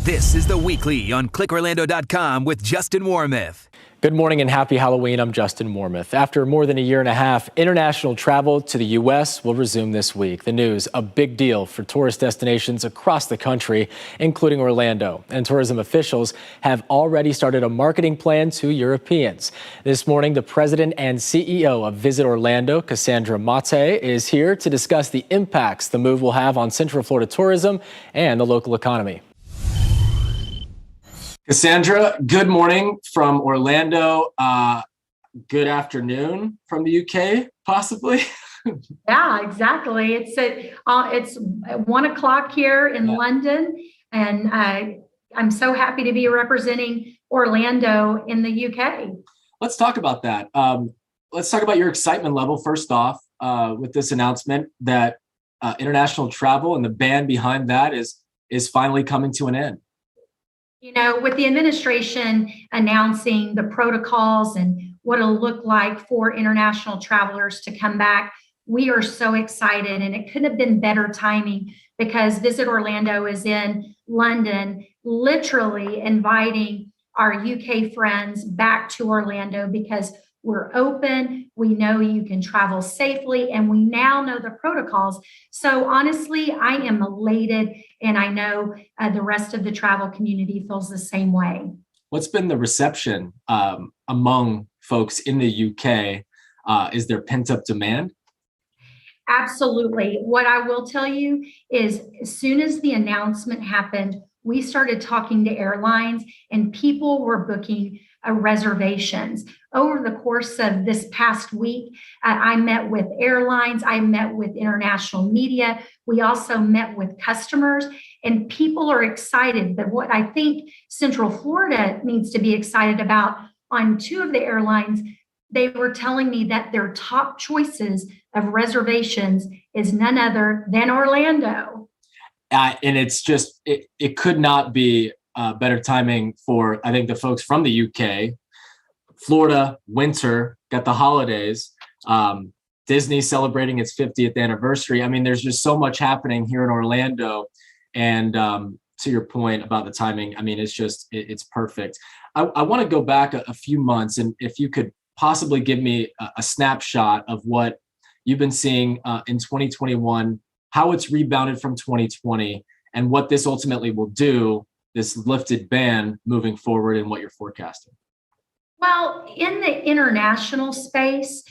This is The Weekly on ClickOrlando.com with Justin Warmoth. Good morning and happy Halloween. I'm Justin Warmoth. After more than a year and a half, international travel to the U.S. will resume this week. The news, a big deal for tourist destinations across the country, including Orlando. And tourism officials have already started a marketing plan to Europeans. This morning, the president and CEO of Visit Orlando, Cassandra Mate, is here to discuss the impacts the move will have on Central Florida tourism and the local economy. Cassandra, good morning from Orlando. Good afternoon from the UK, possibly. Yeah, exactly. It's 1 o'clock here in London, and I'm so happy to be representing Orlando in the UK. Let's talk about that. Let's talk about your excitement level first off with this announcement that international travel and the ban behind that is finally coming to an end. You know, with the administration announcing the protocols and what it'll look like for international travelers to come back, we are so excited, and it couldn't have been better timing because Visit Orlando is in London, literally inviting our UK friends back to Orlando because we're open, we know you can travel safely, and we now know the protocols. So honestly, I am elated, and I know the rest of the travel community feels the same way. What's been the reception among folks in the UK? Is there pent-up demand? Absolutely. What I will tell you is as soon as the announcement happened, we started talking to airlines and people were booking reservations. Over the course of this past week, I met with airlines, I met with international media, we also met with customers, and people are excited. But what I think Central Florida needs to be excited about, on 2 of the airlines, they were telling me that their top choices of reservations is none other than Orlando. And it's just, it could not be better timing for, I think, the folks from the UK. Florida, winter, got the holidays, Disney celebrating its 50th anniversary. I mean, there's just so much happening here in Orlando. And to your point about the timing, I mean, it's perfect. I want to go back a few months, and if you could possibly give me a snapshot of what you've been seeing in 2021, how it's rebounded from 2020, and what this ultimately will do, this lifted ban moving forward, and what you're forecasting. Well, in the international space,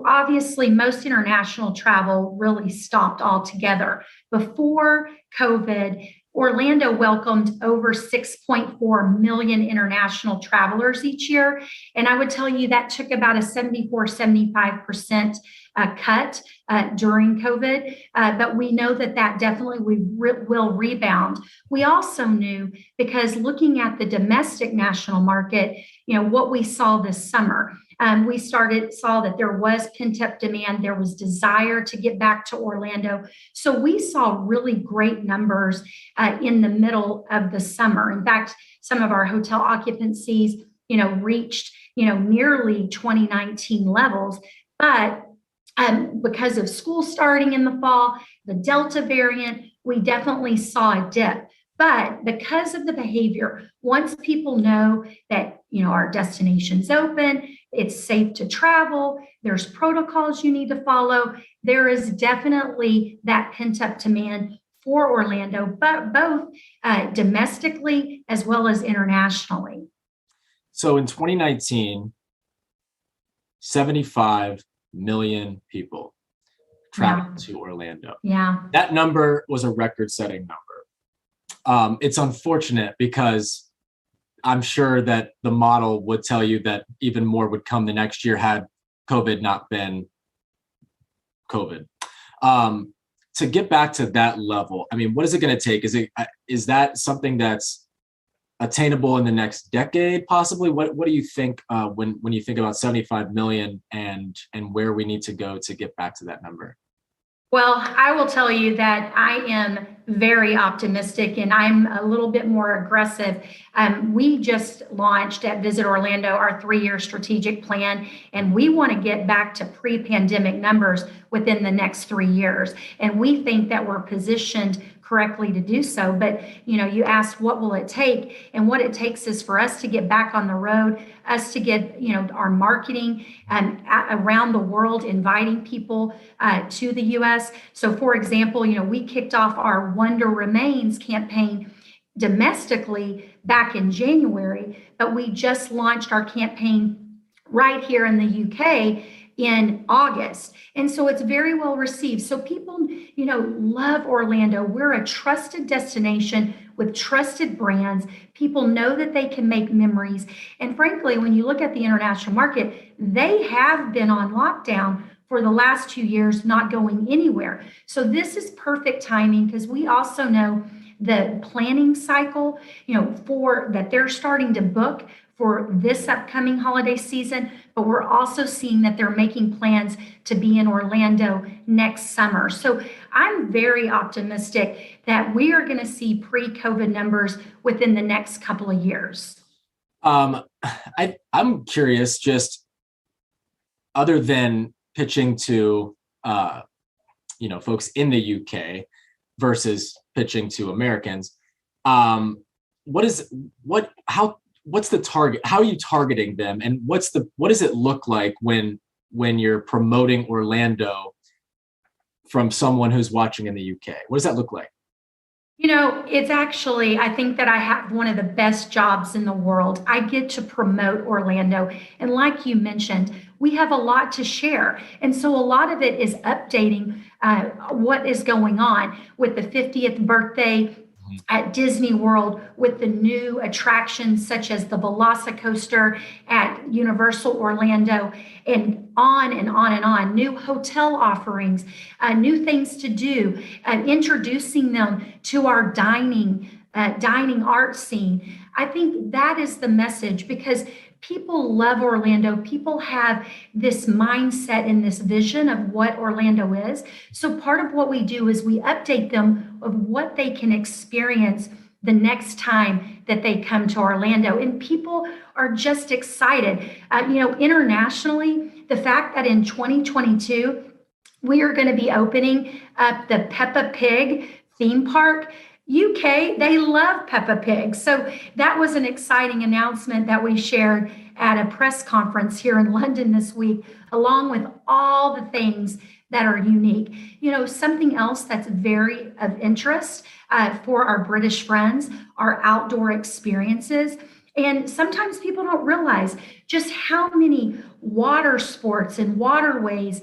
obviously most international travel really stopped altogether. Before COVID, Orlando welcomed over 6.4 million international travelers each year. And I would tell you that took about a 75% cut during COVID. But we know that definitely will rebound. We also knew, because looking at the domestic national market, you know, what we saw this summer, we saw that there was pent-up demand. There was desire to get back to Orlando. So we saw really great numbers in the middle of the summer. In fact, some of our hotel occupancies, reached, nearly 2019 levels. But because of school starting in the fall, the Delta variant, we definitely saw a dip. But because of the behavior, once people know that, our destination's open, it's safe to travel, there's protocols you need to follow, there is definitely that pent-up demand for Orlando, but both domestically as well as internationally. So in 2019, 75 million people traveled to Orlando. Yeah. That number was a record-setting number. It's unfortunate because I'm sure that the model would tell you that even more would come the next year had COVID not been COVID. To get back to that level, I mean, what is it going to take? Is that something that's attainable in the next decade, possibly? What do you think when you think about 75 million and where we need to go to get back to that number? Well, I will tell you that I am very optimistic and I'm a little bit more aggressive. We just launched at Visit Orlando our 3-year strategic plan, and we want to get back to pre-pandemic numbers within the next 3 years. And we think that we're positioned correctly to do so. But, you asked what will it take, and what it takes is for us to get back on the road, us to get, our marketing around the world, inviting people to the U.S. So, for example, we kicked off our Wonder Remains campaign domestically back in January, but we just launched our campaign right here in the UK in August. And so it's very well received. So people, love Orlando. We're a trusted destination with trusted brands. People know that they can make memories. And frankly, when you look at the international market, they have been on lockdown for the last 2 years, not going anywhere. So this is perfect timing, because we also know the planning cycle, for that they're starting to book for this upcoming holiday season, but we're also seeing that they're making plans to be in Orlando next summer. So I'm very optimistic that we are going to see pre-COVID numbers within the next couple of years. I'm curious, just other than pitching to folks in the UK versus pitching to Americans, what's the target? How are you targeting them, and what does it look like when you're promoting Orlando from someone who's watching in the UK? What does that look like? It's actually, I think that I have one of the best jobs in the world. I get to promote Orlando. And like you mentioned, we have a lot to share. And so a lot of it is updating what is going on with the 50th birthday at Disney World, with the new attractions such as the Velocicoaster at Universal Orlando, and on and on and on. New hotel offerings, new things to do, introducing them to our dining art scene. I think that is the message, because people love Orlando. People have this mindset and this vision of what Orlando is. So part of what we do is we update them of what they can experience the next time that they come to Orlando. And people are just excited. Internationally, the fact that in 2022, we are going to be opening up the Peppa Pig theme park. UK, they love Peppa Pig. So that was an exciting announcement that we shared at a press conference here in London this week, along with all the things that are unique. Something else that's very of interest for our British friends are outdoor experiences. And sometimes people don't realize just how many water sports and waterways,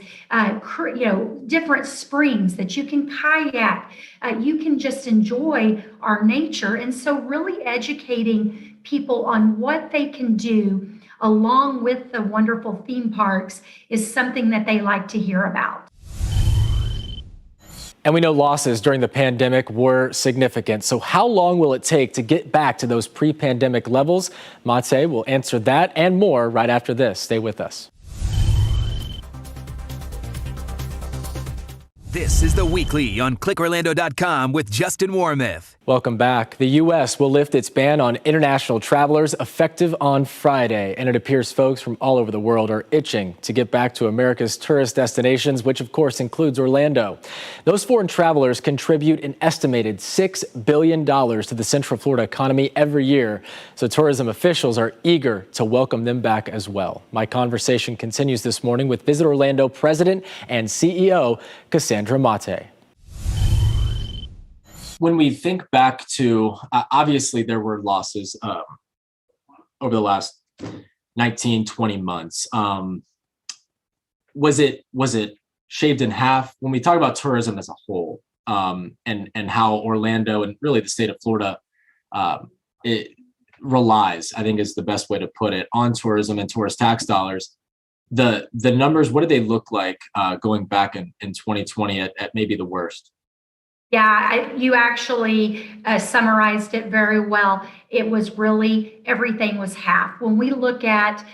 different springs that you can kayak, you can just enjoy our nature. And so really educating people on what they can do along with the wonderful theme parks is something that they like to hear about. And we know losses during the pandemic were significant. So how long will it take to get back to those pre-pandemic levels? Mate will answer that and more right after this. Stay with us. This is The Weekly on ClickOrlando.com with Justin Warmoth. Welcome back. The U.S. will lift its ban on international travelers effective on Friday, and it appears folks from all over the world are itching to get back to America's tourist destinations, which of course includes Orlando. Those foreign travelers contribute an estimated $6 billion to the Central Florida economy every year, so tourism officials are eager to welcome them back as well. My conversation continues this morning with Visit Orlando President and CEO Cassandra Mate. When we think back to, obviously there were losses over the last 19, 20 months. Was it shaved in half? When we talk about tourism as a whole, and how Orlando and really the state of Florida, it relies, I think is the best way to put it, on tourism and tourist tax dollars. The numbers, what did they look like going back in 2020 at maybe the worst? Yeah, you actually summarized it very well. It was really, everything was half. When we look at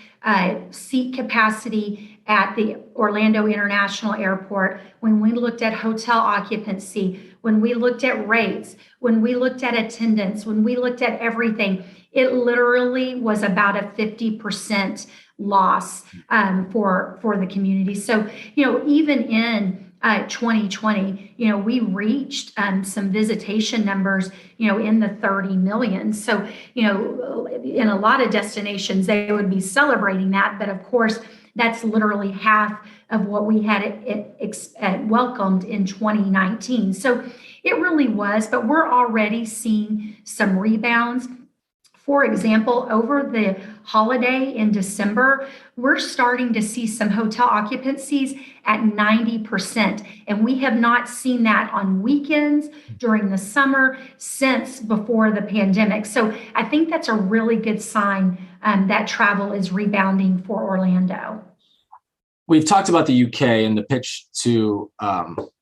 seat capacity at the Orlando International Airport, when we looked at hotel occupancy, when we looked at rates, when we looked at attendance, when we looked at everything, it literally was about a 50% loss for the community. So, even in 2020, we reached some visitation numbers, in the 30 million. So, in a lot of destinations, they would be celebrating that. But of course, that's literally half of what we had welcomed in 2019. So it really was, but we're already seeing some rebounds. For example, over the holiday in December, we're starting to see some hotel occupancies at 90%. And we have not seen that on weekends during the summer since before the pandemic. So I think that's a really good sign that travel is rebounding for Orlando. We've talked about the UK and the pitch to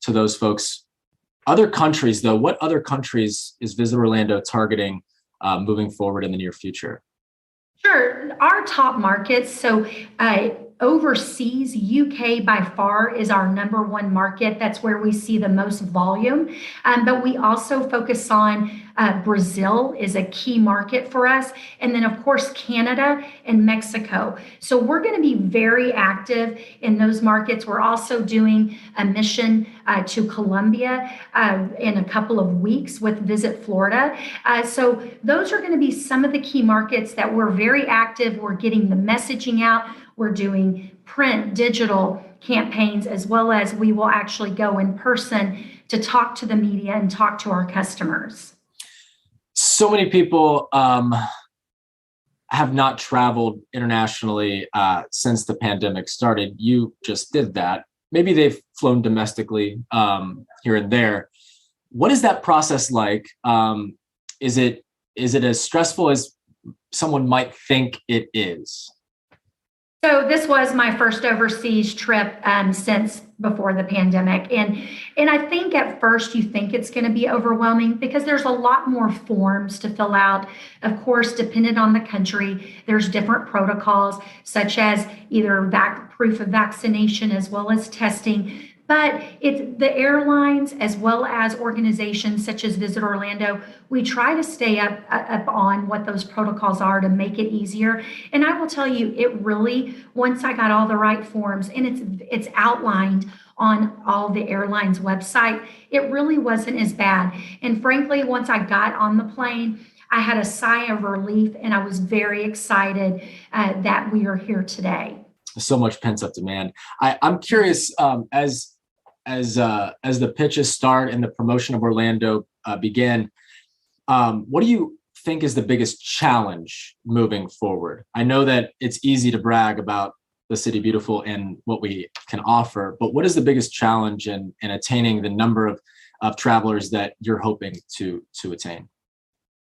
those folks. Other countries, though, what other countries is Visit Orlando targeting moving forward in the near future? Sure. Our top markets. So overseas, UK by far is our number one market. That's where we see the most volume. But we also focus on Brazil is a key market for us. And then, of course, Canada and Mexico. So we're going to be very active in those markets. We're also doing a mission to Colombia in a couple of weeks with Visit Florida. So those are going to be some of the key markets that we're very active. We're getting the messaging out. We're doing print, digital campaigns, as well as we will actually go in person to talk to the media and talk to our customers. So many people have not traveled internationally since the pandemic started. You just did that. Maybe they've flown domestically here and there. What is that process like? Is it as stressful as someone might think it is? So this was my first overseas trip since before the pandemic. And I think at first you think it's going to be overwhelming because there's a lot more forms to fill out. Of course, dependent on the country, there's different protocols, such as either proof of vaccination as well as testing. But it's the airlines as well as organizations such as Visit Orlando, we try to stay up on what those protocols are to make it easier. And I will tell you, it really, once I got all the right forms and it's outlined on all the airlines' website, it really wasn't as bad. And frankly, once I got on the plane, I had a sigh of relief and I was very excited that we are here today. So much pent-up demand. I'm curious, as the pitches start and the promotion of Orlando begin, what do you think is the biggest challenge moving forward? I know that it's easy to brag about the City Beautiful and what we can offer, but what is the biggest challenge in attaining the number of travelers that you're hoping to attain?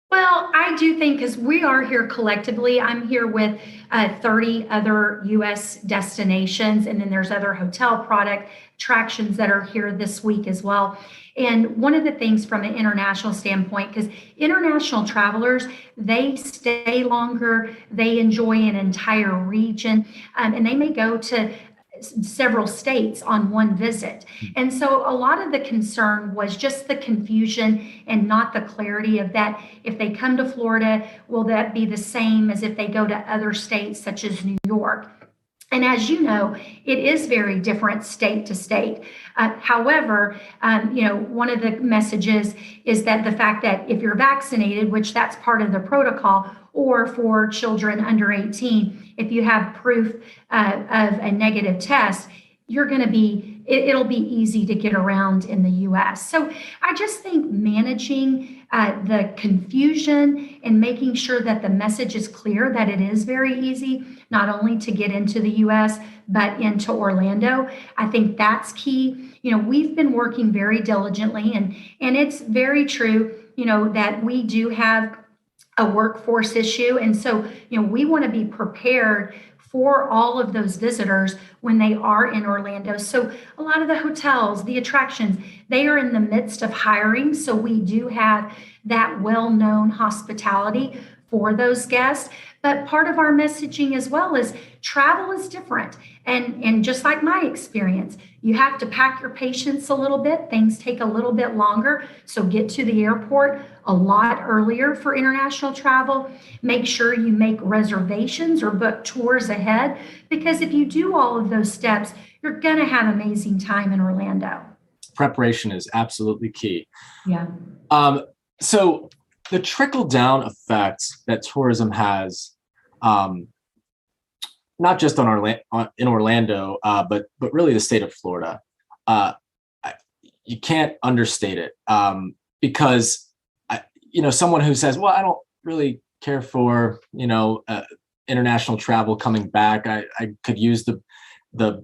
Well, I do think because we are here collectively, I'm here with 30 other U.S. destinations, and then there's other hotel product attractions that are here this week as well. And one of the things from an international standpoint, because international travelers, they stay longer, they enjoy an entire region, and they may go to several states on one visit. And so a lot of the concern was just the confusion and not the clarity of that. If they come to Florida, will that be the same as if they go to other states such as New York? And as you know, it is very different state to state. However, one of the messages is that the fact that if you're vaccinated, which that's part of the protocol, or for children under 18, if you have proof of a negative test, you're going to be, it'll be easy to get around in the U.S. So I just think managing the confusion and making sure that the message is clear that it is very easy, not only to get into the U.S., but into Orlando. I think that's key. We've been working very diligently, and it's very true, that we do have a workforce issue. And so, we want to be prepared for all of those visitors when they are in Orlando. So a lot of the hotels, the attractions, they are in the midst of hiring. So we do have that well-known hospitality for those guests. But part of our messaging as well is travel is different. And just like my experience, you have to pack your patience a little bit. Things take a little bit longer. So get to the airport a lot earlier for international travel. Make sure you make reservations or book tours ahead, because if you do all of those steps, you're going to have amazing time in Orlando. Preparation is absolutely key. Yeah. So the trickle down effect that tourism has, not just in Orlando, but really the state of Florida, you can't understate it, because someone who says, "Well, I don't really care for international travel coming back. I could use the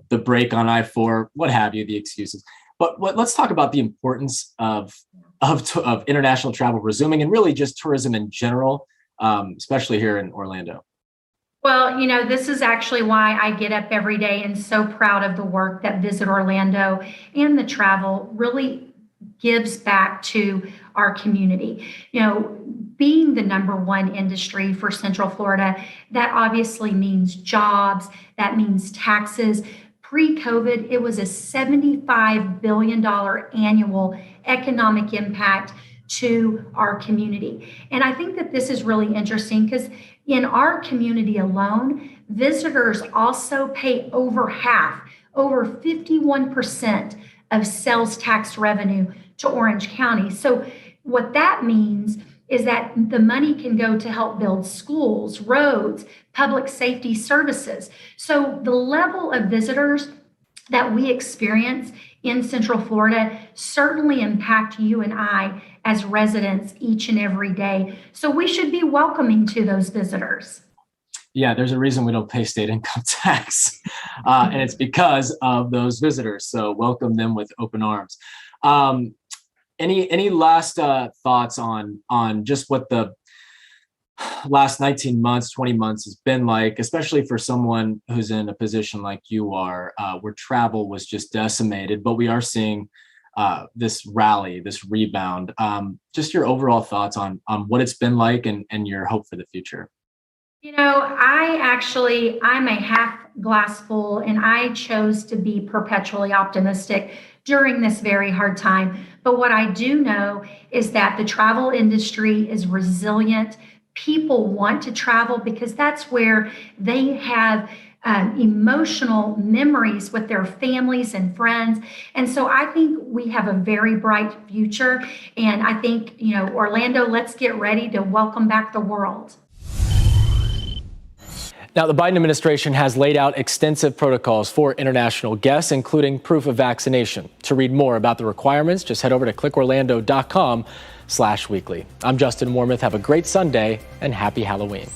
break on I-4, what have you, the excuses." But let's talk about the importance of international travel resuming, and really just tourism in general, especially here in Orlando. Well, this is actually why I get up every day and so proud of the work that Visit Orlando and the travel really gives back to our community. Being the number one industry for Central Florida, that obviously means jobs, that means taxes. Pre-COVID, it was a $75 billion annual economic impact to our community. And I think that this is really interesting because in our community alone, visitors also pay over 51% of sales tax revenue to Orange County. So what that means is that the money can go to help build schools, roads, public safety services. So the level of visitors that we experience in Central Florida certainly impact you and I as residents each and every day. So we should be welcoming to those visitors. Yeah, there's a reason we don't pay state income tax, and it's because of those visitors. So welcome them with open arms. Any last thoughts on just what the last 19 months, 20 months has been like, especially for someone who's in a position like you are, where travel was just decimated, but we are seeing this rally, this rebound. Just your overall thoughts on what it's been like and your hope for the future. I'm a half glass full, and I chose to be perpetually optimistic during this very hard time. But what I do know is that the travel industry is resilient. People want to travel because that's where they have emotional memories with their families and friends. And so I think we have a very bright future. And I think, Orlando, let's get ready to welcome back the world. Now, the Biden administration has laid out extensive protocols for international guests, including proof of vaccination. To read more about the requirements, just head over to clickorlando.com/weekly. I'm Justin Wormuth. Have a great Sunday and happy Halloween.